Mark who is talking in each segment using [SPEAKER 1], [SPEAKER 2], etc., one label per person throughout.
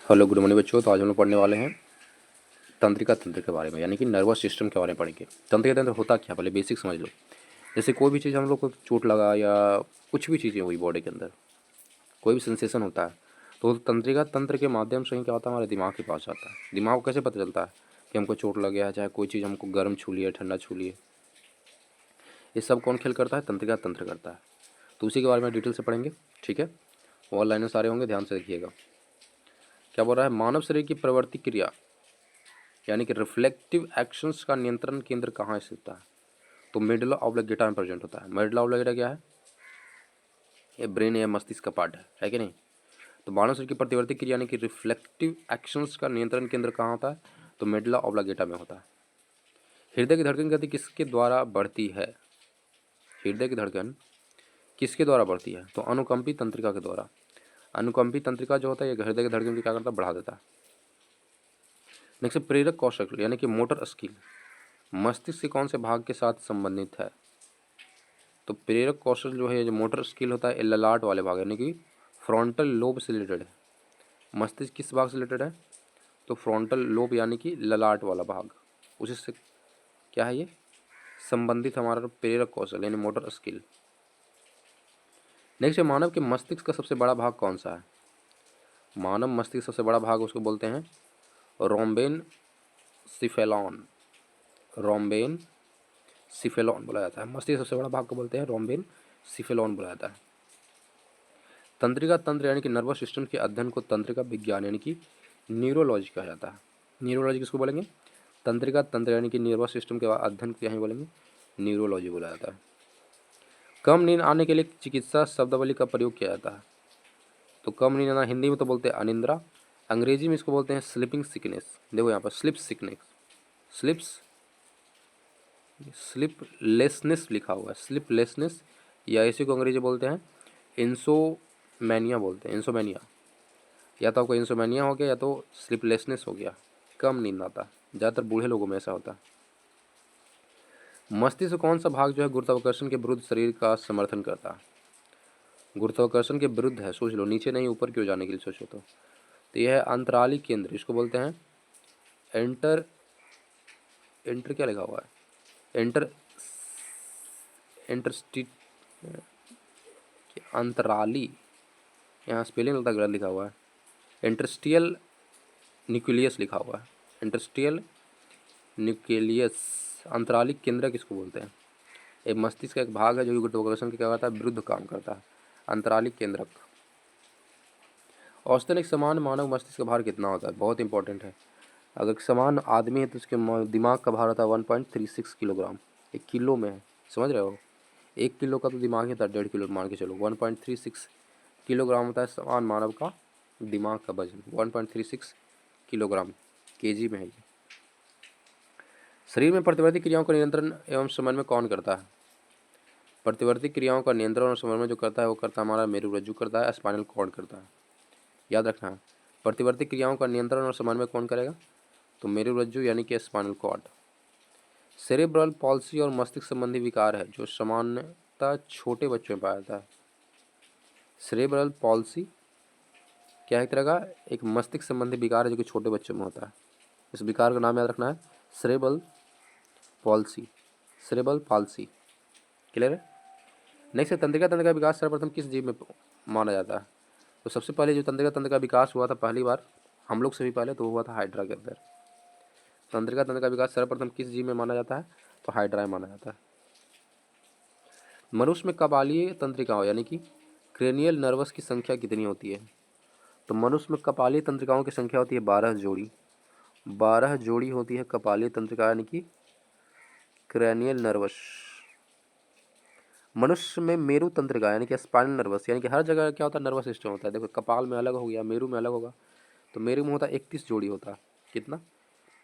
[SPEAKER 1] Hello good morning बच्चों। तो आज हम लोग पढ़ने वाले हैं तंत्रिका तंत्र के बारे में, यानी कि नर्वस सिस्टम के बारे में पढ़ेंगे। तंत्रिका तंत्र होता क्या, पहले बेसिक समझ लो। जैसे कोई भी चीज़ हम लोग को चोट लगा या कुछ भी चीज़ें हुई बॉडी के अंदर, कोई भी सेंसेशन होता है, तो तंत्रिका तंत्र के माध्यम से ही क्या होता है, हमारे दिमाग के पास आता है। दिमाग को कैसे पता चलता है कि हमको चोट लग गया है, चाहे कोई चीज़ हमको गर्म छू लिया, ठंडा छू लिया, ये सब कौन खेल करता है, तंत्रिका तंत्र करता है। तो उसी के बारे में डिटेल से पढ़ेंगे, ठीक है। ऑनलाइन सारे होंगे, ध्यान से देखिएगा। क्या बोल रहा है, मानव शरीर की प्रवृत्ति क्रिया यानी कि रिफ्लेक्टिव एक्शंस का नियंत्रण केंद्र कहाँ स्थित है, तो मेडुला ऑब्लिंगेटा में प्रेजेंट होता है। मेडुला ऑब्लिंगेटा क्या है, ये ब्रेन या मस्तिष्क का पार्ट है कि नहीं। तो मानव शरीर की प्रतिवर्ती क्रिया यानी कि रिफ्लेक्टिव एक्शंस का नियंत्रण केंद्र कहाँ होता है, तो मेडुला ऑब्लिंगेटा में होता है। हृदय की धड़कन गति किसके द्वारा बढ़ती है, हृदय की धड़कन किसके द्वारा बढ़ती है, तो अनुकंपी तंत्रिका के द्वारा। अनुकंपी तंत्रिका जो होता है ये हृदय की धड़कन की क्या करता है, बढ़ा देता है। नेक्स्ट, प्रेरक कौशल यानी कि मोटर स्किल मस्तिष्क के कौन से भाग के साथ संबंधित है, तो प्रेरक कौशल जो है, जो मोटर स्किल होता है, ललाट वाले भाग यानी कि फ्रंटल लोब से रिलेटेड है। मस्तिष्क किस भाग से रिलेटेड है, तो फ्रंटल लोब यानी कि ललाट वाला भाग, उसी से क्या है ये संबंधित हमारा प्रेरक कौशल यानी मोटर स्किल। नेक्स्ट है, मानव के मस्तिष्क का सबसे बड़ा भाग कौन सा है, मानव मस्तिष्क सबसे बड़ा भाग उसको बोलते हैं रोम्बेन सिफेलॉन। रोम्बेन सिफेलॉन बोला जाता है, मस्तिष्क सबसे बड़ा भाग को बोलते हैं रोम्बेन सिफेलॉन बोला जाता है। तंत्रिका तंत्र यानी कि नर्वस सिस्टम के अध्ययन को तंत्रिका विज्ञान यानी कि न्यूरोलॉजी कहा जाता है। न्यूरोलॉजी किसको बोलेंगे, तंत्रिका तंत्र यानी कि नर्वस सिस्टम के अध्ययन को यहाँ बोलेंगे न्यूरोलॉजी बोला जाता है। कम नींद आने के लिए चिकित्सा शब्दावली का प्रयोग किया जाता है, तो कम नींद आना हिंदी में तो बोलते हैं अनिद्रा, अंग्रेजी में इसको बोलते हैं स्लीपिंग सिकनेस। देखो यहाँ पर स्लिप सिकनेस, स्लिप्स स्लिपलेसनेस लिखा हुआ है, स्लिपलेसनेस, या इसी को अंग्रेजी बोलते हैं इंसोमैनिया बोलते हैं, इंसोमैनिया। या तो आपको इंसोमैनिया हो गया या तो स्लीपलेसनेस हो गया, कम नींद आता, ज़्यादातर बूढ़े लोगों में ऐसा होता है। मस्तिष्क कौन सा भाग जो है गुरुत्वाकर्षण के विरुद्ध शरीर का समर्थन करता है, गुरुत्वाकर्षण के विरुद्ध है, सोच लो, नीचे नहीं ऊपर क्यों जाने के लिए सोचो तो यह है अंतराली केंद्र, इसको बोलते हैं एंटर, एंटर क्या लिखा हुआ है, एंटर इंटरस्टिट अंतराली, यहाँ स्पेलिंग लगता गलत लिखा हुआ है, इंटरस्टियल न्यूक्लियस लिखा हुआ है, इंटरस्टियल न्यूक्लियस। अंतरालिक केंद्र किसको बोलते हैं, एक मस्तिष्क का एक भाग है जो कि गुरुत्वाकर्षण के क्या करता है, विरुद्ध काम करता है, अंतरालिक केंद्रक। औसतन एक समान मानव मस्तिष्क का भार कितना होता है, बहुत इंपॉर्टेंट है। अगर समान आदमी है तो उसके दिमाग का भार होता है 1.36 किलोग्राम, एक किलो में है, समझ रहे हो, 1 किलो का तो दिमाग ही था, 1.5 किलो मान के चलो, 1.36 किलोग्राम होता है समान मानव का दिमाग का वजन, 1.36 किलोग्राम, केजी में है ये। शरीर में प्रतिवर्ती क्रियाओं का नियंत्रण एवं समन्वय कौन करता है, प्रतिवर्ती क्रियाओं का नियंत्रण और समन्वय जो करता है वो करता है हमारा मेरुरज्जु करता है, स्पाइनल कॉर्ड करता है, याद रखना है। प्रतिवर्ती क्रियाओं का नियंत्रण और समन्वय कौन करेगा, तो मेरुरज्जु यानी कि स्पाइनल कॉर्ड। सेरेब्रल पॉल्सी और मस्तिष्क संबंधी विकार है जो सामान्यतः छोटे बच्चों में पाया जाता है। सेरेब्रल पॉल्सी क्या है, एक तरह का एक मस्तिष्क संबंधी विकार है जो कि छोटे बच्चों में होता है। इस विकार का नाम याद रखना है cerebral palsy, cerebral palsy, clear है। नेक्स्ट है, तंत्रिका तंत्र का विकास सर्वप्रथम किस जीव में माना जाता है, तो सबसे पहले जो तंत्रिका तंत्र का विकास हुआ था पहली बार हम लोग से भी पहले, तो हुआ था हाइड्रा के अंदर। तंत्रिका तंत्र का विकास सर्वप्रथम किस जीव में माना जाता है, तो हाइड्रा में माना जाता है। मनुष्य में कपालीय तंत्रिकाओं यानी कि क्रेनियल नर्वस की संख्या कितनी होती है, तो मनुष्य में कपालीय तंत्रिकाओं की संख्या होती है 12 जोड़ी, 12 जोड़ी होती है कपालीय तंत्रिका यानी कि क्रेनियल नर्वस। मनुष्य में मेरु तंत्रिका यानी कि स्पाइनल नर्वस, यानी कि हर जगह क्या होता है, नर्वस सिस्टम होता है। देखो कपाल में अलग हो गया, मेरु में अलग होगा, तो मेरु में होता है 31 जोड़ी होता है, कितना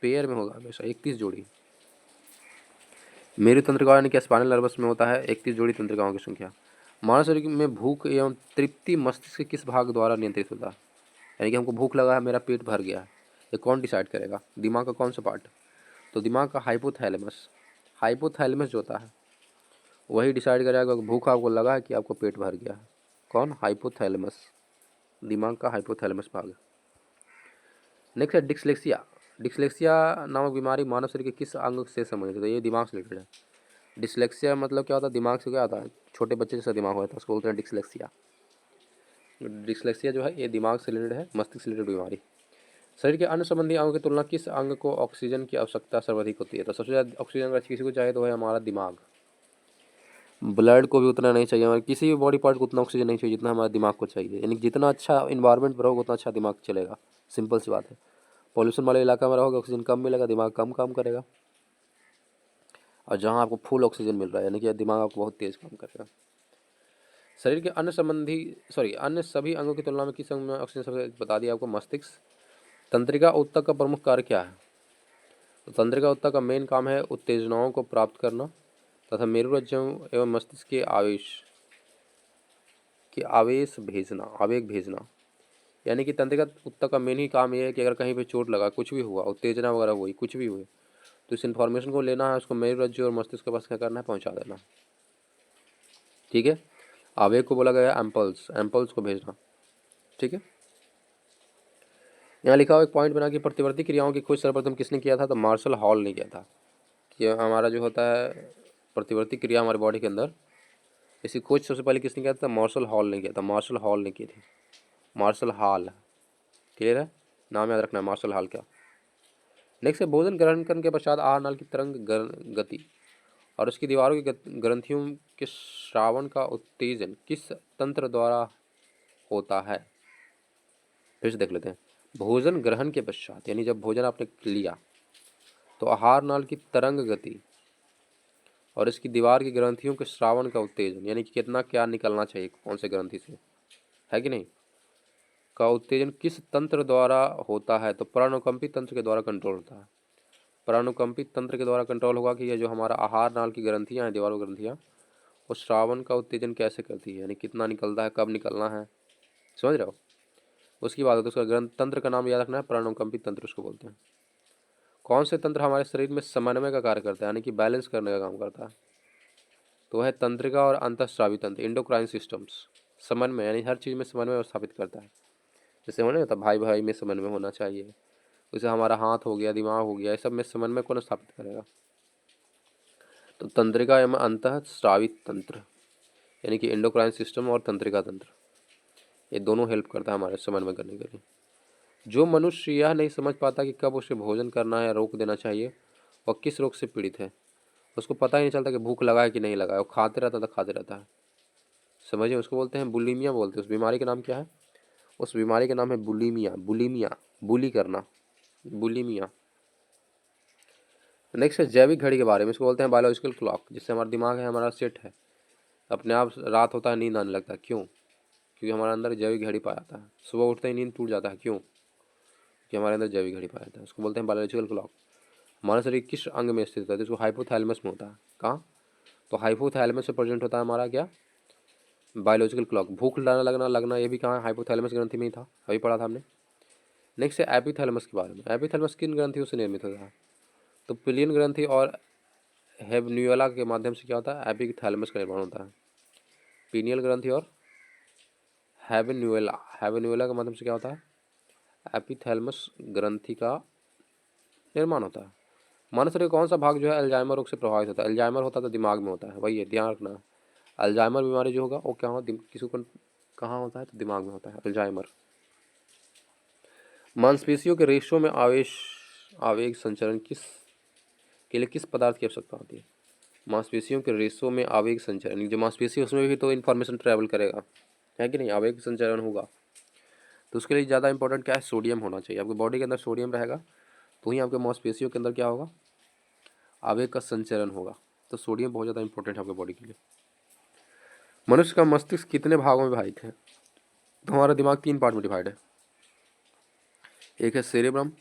[SPEAKER 1] पेयर में होगा हमेशा 31 जोड़ी। मेरु तंत्रिका यानी कि स्पाइनल नर्वस में होता है 31 जोड़ी तंत्रिकाओं की संख्या। मानव शरीर में भूख एवं तृप्ति मस्तिष्क के किस भाग द्वारा नियंत्रित होता है, यानी कि हमको भूख लगा है, मेरा पेट भर गया है, ये कौन डिसाइड करेगा, दिमाग का कौन सा पार्ट, तो दिमाग का हाइपोथैलेमस, हाइपोथैलेमस जो होता है वही डिसाइड करेगा कि भूख आपको लगा है कि आपको पेट भर गया है, कौन, हाइपोथैलेमस, दिमाग का हाइपोथैलेमस भाग। नेक्स्ट है डिसलेक्सिया। डिसलेक्सिया नामक बीमारी मानव शरीर के किस अंग से संबंधित है? ये दिमाग से रिलेटेड है। डिसलेक्सिया मतलब क्या होता है? दिमाग से क्या आता है? छोटे बच्चे जैसा दिमाग होता है, उसको बोलते हैं डिसलेक्सिया। डिसलेक्सिया जो है ये दिमाग से रिलेटेड है, मस्तिष्क से रिलेटेड बीमारी। शरीर के अन्य संबंधी अंगों की तुलना किस अंग को ऑक्सीजन की आवश्यकता सर्वाधिक होती है? तो सबसे ज़्यादा ऑक्सीजन अगर किसी को चाहिए तो है हमारा दिमाग। ब्लड को भी उतना नहीं चाहिए, हमारे किसी भी बॉडी पार्ट को उतना ऑक्सीजन नहीं चाहिए जितना हमारे दिमाग को चाहिए। यानी जितना अच्छा इन्वायरमेंट में रहोगे उतना अच्छा दिमाग चलेगा। सिंपल सी बात है। पॉल्यूशन वाले इलाका में रहोगे ऑक्सीजन कम मिलेगा, दिमाग कम काम करेगा। और जहाँ आपको फुल ऑक्सीजन मिल रहा है यानी कि दिमाग आपको बहुत तेज़ काम करेगा। शरीर के अन्य सभी अंगों की तुलना में किस अंग में ऑक्सीजन सबसे बता दिया आपको? मस्तिष्क। तंत्रिका ऊतक का प्रमुख कार्य क्या है? तो तंत्रिका ऊतक का मेन काम है उत्तेजनाओं को प्राप्त करना तथा मेरुरज्जु एवं मस्तिष्क के आवेग भेजना। यानी कि तंत्रिका ऊतक का मेन ही काम ये है कि अगर कहीं पे चोट लगा, कुछ भी हुआ, उत्तेजना वगैरह हुई, कुछ भी हुए, तो इस इन्फॉर्मेशन को लेना है, उसको मेरुरज्जु और मस्तिष्क के पास क्या करना है? पहुंचा देना। ठीक है। आवेग को बोला गया एम्पल्स, एम्पल्स को भेजना। ठीक है। यहाँ लिखा हुआ एक पॉइंट बना कि प्रतिवर्ती क्रियाओं की खोज सर्वप्रथम किसने किया था? तो मार्शल हॉल ने किया था। कि हमारा जो होता है प्रतिवर्ती क्रिया हमारे बॉडी के अंदर, इसकी खोज सबसे पहले किसने किया था? मार्शल हॉल ने किया था। मार्शल हॉल ने की थी। मार्शल हॉल, क्लियर है? नाम याद रखना है मार्शल हॉल का। नेक्स्ट है भोजन ग्रहण करने के पश्चात आहार नाल की तरंग गति और उसकी दीवारों की ग्रंथियों के श्रावण का उत्तेजन किस तंत्र द्वारा होता है? फिर से देख लेते हैं। भोजन ग्रहण के पश्चात यानी जब भोजन आपने लिया तो आहार नाल की तरंग गति और इसकी दीवार की ग्रंथियों के श्रावण का उत्तेजन यानी कि कितना क्या निकलना चाहिए कौन से ग्रंथि से, है कि नहीं, का उत्तेजन किस तंत्र द्वारा होता है? तो प्राणुकंपी तंत्र के द्वारा कंट्रोल होता है। प्राणुकंपी तंत्र के द्वारा कंट्रोल होगा कि ये जो हमारा आहार नाल की ग्रंथियां हैं, दीवारों ग्रंथियां, वो श्रावण का उत्तेजन कैसे करती है, यानी कितना निकलता है, कब निकलना है, समझ रहे हो? उसकी बात है तो उसका ग्रंथ तंत्र का नाम याद रखना है, प्राणुकंपी तंत्र उसको बोलते हैं। कौन से तंत्र हमारे शरीर में समन्वय का कार्य करता है यानी कि बैलेंस करने का काम करता है? तो है तंत्रिका और अंतःस्रावी तंत्र, इंडोक्राइन सिस्टम्स। समन्वय यानी हर चीज़ में समन्वय स्थापित करता है। जैसे होना था भाई भाई में समन्वय होना चाहिए, जैसे हमारा हाथ हो गया, दिमाग हो गया, ये सब में समन्वय कौन स्थापित करेगा? तो तंत्रिका एवं अंतःस्रावी तंत्र यानी कि इंडोक्राइन सिस्टम और तंत्रिका तंत्र, ये दोनों हेल्प करता है हमारे समन्वय करने के लिए। जो मनुष्य यह नहीं समझ पाता कि कब उसे भोजन करना है, रोक देना चाहिए, वह किस रोग से पीड़ित है? उसको पता ही नहीं चलता कि भूख लगा है कि नहीं लगा है, वो खाते रहता था खाते रहता है। समझिए, उसको बोलते हैं बुलीमिया बोलते हैं। उस बीमारी का नाम क्या है? उस बीमारी का नाम है बुलीमिया। बुलीमिया, बुली करना, बुलीमिया। नेक्स्ट है जैविक घड़ी के बारे में। इसको बोलते हैं बायोलॉजिकल क्लॉक। जिससे हमारा दिमाग है हमारा सेट है, अपने आप रात होता है नींद आने लगता है। क्यों? क्योंकि हमारे अंदर जैविक घड़ी पाया जाता है। सुबह उठते ही नींद टूट जाता है। क्यों? कि हमारे अंदर जैविक घड़ी पाया जाता है। उसको बोलते हैं बायोलॉजिकल क्लॉक। हमारा शरीर किस अंग में स्थित होता है? जिसको हाइपोथैलेमस में होता है। कहाँ? तो हाइपोथैलेमस से प्रेजेंट होता है हमारा क्या? Biological clock. भूख लगना लगना ये भी कहाँ? हाइपोथैलेमस ग्रंथि में ही था, अभी पढ़ा था हमने। नेक्स्ट है एपिथैलेमस के बारे में। एपिथैलेमस किन ग्रंथियों से निर्मित होता है? तो पिलियन ग्रंथि और हेबन्यूला के माध्यम से क्या होता है? एपिथैलेमस का निर्माण होता है। पीनियल ग्रंथि और हेबन्यूला, हेबन्यूला के माध्यम से क्या होता है? एपिथैलेमस ग्रंथि का निर्माण होता है। मानव शरीर का कौन सा भाग जो है अल्जाइमर रोग से प्रभावित होता है? अल्जाइमर होता है तो दिमाग में होता है, वही है, ध्यान रखना। अल्जाइमर बीमारी जो होगा वो क्या होगा? किसी को कहाँ होता है? तो दिमाग में होता है अल्जाइमर। मांसपेशियों के रेशों में आवेग संचरण के लिए किस पदार्थ की आवश्यकता होती है? मांसपेशियों के रेशों में आवेग संचरण, जो मांसपेशी है उसमें भी तो इन्फॉर्मेशन ट्रैवल करेगा, है कि नहीं? आवेग संचरण होगा तो उसके लिए ज़्यादा इंपॉर्टेंट क्या है? सोडियम होना चाहिए। आपकी बॉडी के अंदर सोडियम रहेगा तो ही आपके मांसपेशियों के अंदर क्या होगा? आवेग का संचरण होगा। तो सोडियम बहुत ज़्यादा इंपॉर्टेंट है आपके बॉडी के लिए। मनुष्य का मस्तिष्क कितने भागों में विभाजित है? तो हमारा दिमाग 3 पार्ट में डिवाइड है। एक है सेरेब्रम,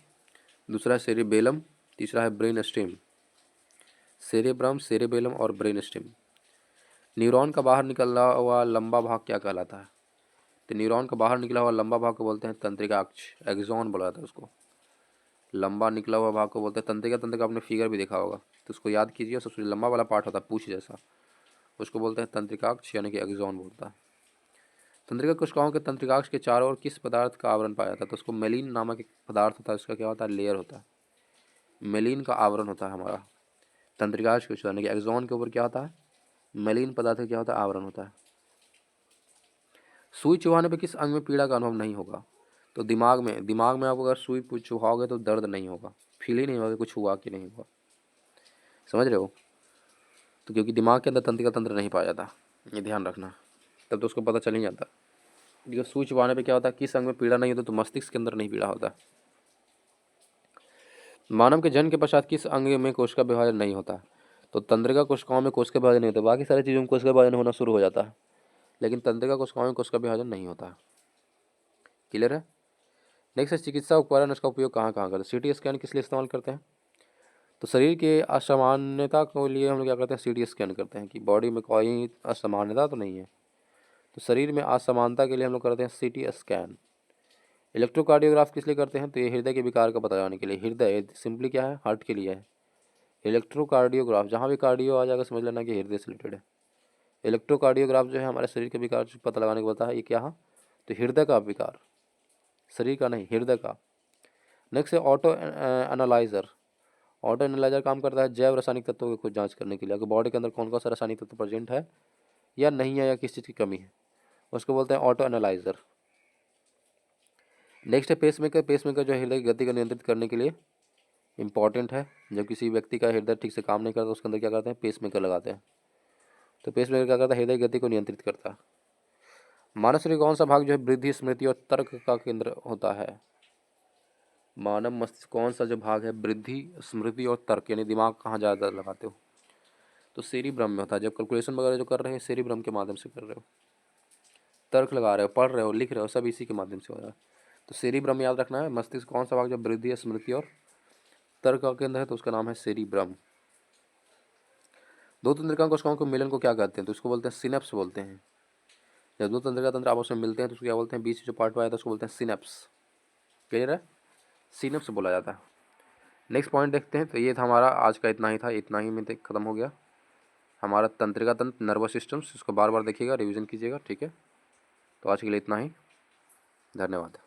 [SPEAKER 1] दूसरा है सेरेबेलम, तीसरा है ब्रेन स्टेम। सेरेब्रम, सेरेबेलम और ब्रेन स्टेम। न्यूरॉन का बाहर निकला हुआ लंबा भाग क्या कहलाता है? तो न्यूरॉन का बाहर निकला हुआ लंबा भाग को बोलते हैं तंत्रिका अक्ष, एक्सॉन बोला जाता है उसको। लंबा निकला हुआ भाग को बोलते हैं तंत्रिका तंत्र का। आपने फिगर भी देखा होगा तो उसको याद कीजिए। सबसे लंबा वाला पार्ट होता है पूछ जैसा, उसको बोलते हैं तंत्रिका अक्ष यानी कि एक्सॉन बोलता है। तंत्रिका कोशिकाओं के तंत्रिकाक्ष के चारों ओर किस पदार्थ का आवरण पाया जाता है? तो उसको मेलिन नामक एक पदार्थ होता है, उसका क्या होता है? लेयर होता है, मेलिन का आवरण होता है हमारा तंत्रिकाक्ष कोशिका, यानी कि एक्सॉन के ऊपर क्या होता है? मेलिन पदार्थ का क्या होता है? आवरण होता है। सुई चुभाने पर किस अंग में पीड़ा का अनुभव नहीं होगा? तो दिमाग में। दिमाग में आप अगर सुई चुभाओगे तो दर्द नहीं होगा, फील ही नहीं होगा कुछ हुआ कि नहीं हुआ, समझ रहे हो? तो क्योंकि दिमाग के अंदर तंत्रिका तंत्र नहीं पाया जाता, ये ध्यान रखना, तब तो उसको पता चल ही जाता। देखो सुई चुभाने पे क्या होता है? किस अंग में पीड़ा नहीं होता? तो मस्तिष्क के अंदर नहीं पीड़ा होता। मानव के जन्म के पश्चात किस अंग में कोशिका विभाजन नहीं होता? तो तंत्रिका कोशिकाओं में कोशिका विभाजन नहीं होता, बाकी सारी चीज़ों में कोशिका विभाजन होना शुरू हो जाता है, लेकिन तंत्रिका कोशिकाओं में कोशिका विभाजन नहीं होता। क्लियर है? नेक्स्ट है चिकित्सा उपकरण, इसका उपयोग कहाँ कहाँ करते हैं? सीटी स्कैन किस लिए इस्तेमाल करते हैं? तो शरीर के असामान्यता के लिए हम लोग क्या करते हैं? सीटी स्कैन करते हैं कि बॉडी में कोई असामान्यता तो नहीं है, तो शरीर में असमानता के लिए हम लोग करते हैं सीटी स्कैन। इलेक्ट्रोकार्डियोग्राफ किस लिए करते हैं? तो ये हृदय के विकार का पता लगाने के लिए। हृदय सिंपली क्या है? हार्ट के लिए है। इलेक्ट्रोकार्डियोग्राफ, जहाँ भी कार्डियो आ जाएगा समझ लेना कि हृदय से रिलेटेड है। इलेक्ट्रोकार्डियोग्राफ जो है हमारे शरीर के विकार पता लगाने को पता है, ये क्या है? तो हृदय का विकार, शरीर का नहीं, हृदय का। नेक्स्ट है ऑटो एनालाइजर। ऑटो एनालाइजर काम करता है जैव रासायनिक तत्वों की खोज जांच करने के लिए, अगर बॉडी के अंदर कौन कौन सा रासायनिक तत्व प्रेजेंट है या नहीं है, या किस चीज़ की कमी है, उसको बोलते हैं ऑटो एनालाइजर। नेक्स्ट है पेसमेकर। पेसमेकर जो है हृदय की गति को नियंत्रित करने के लिए इंपॉर्टेंट है। जब किसी व्यक्ति का हृदय ठीक से काम नहीं करता, उसके अंदर क्या करते हैं? पेसमेकर लगाते हैं। तो पेसमेकर क्या करता है? हृदय की गति को नियंत्रित करता है। मानव शरीर कौन सा भाग जो है वृद्धि, स्मृति और तर्क का केंद्र होता है? मानव मस्तिष्क कौन सा जो भाग है वृद्धि, स्मृति और तर्क, यानी दिमाग कहाँ ज़्यादा लगाते हो? तो सेरिब्रम में होता है। जब कैलकुलेशन वगैरह जो कर रहे हैं सेरिब्रम के माध्यम से कर रहे हो, तर्क लगा रहे हो, पढ़ रहे हो, लिख रहे हो, सब इसी के माध्यम से हो रहा है। तो सेरिब्रम याद रखना है। मस्तिष्क कौन सा भाग जब वृद्धि, स्मृति और तर्क का केंद्र है, तो उसका नाम है सेरिब्रम। दो तंत्रिका कोशिकाओं के मिलन को क्या कहते हैं? तो उसको बोलते हैं सिनेप्स बोलते हैं। जब दो तंत्रिका तंत्र आपस में मिलते हैं तो उसको क्या बोलते हैं? बीच जो पार्ट आया था उसको बोलते हैं सिनेप्स। क्लियर है? सिनेप्स बोला जाता है। नेक्स्ट पॉइंट देखते हैं। तो ये था हमारा आज का, इतना ही था, इतना ही में खत्म हो गया हमारा तंत्रिका तंत्र, नर्वस सिस्टम्स। इसको बार बार देखिएगा, रिवीजन कीजिएगा, ठीक है? तो आज के लिए इतना ही, धन्यवाद।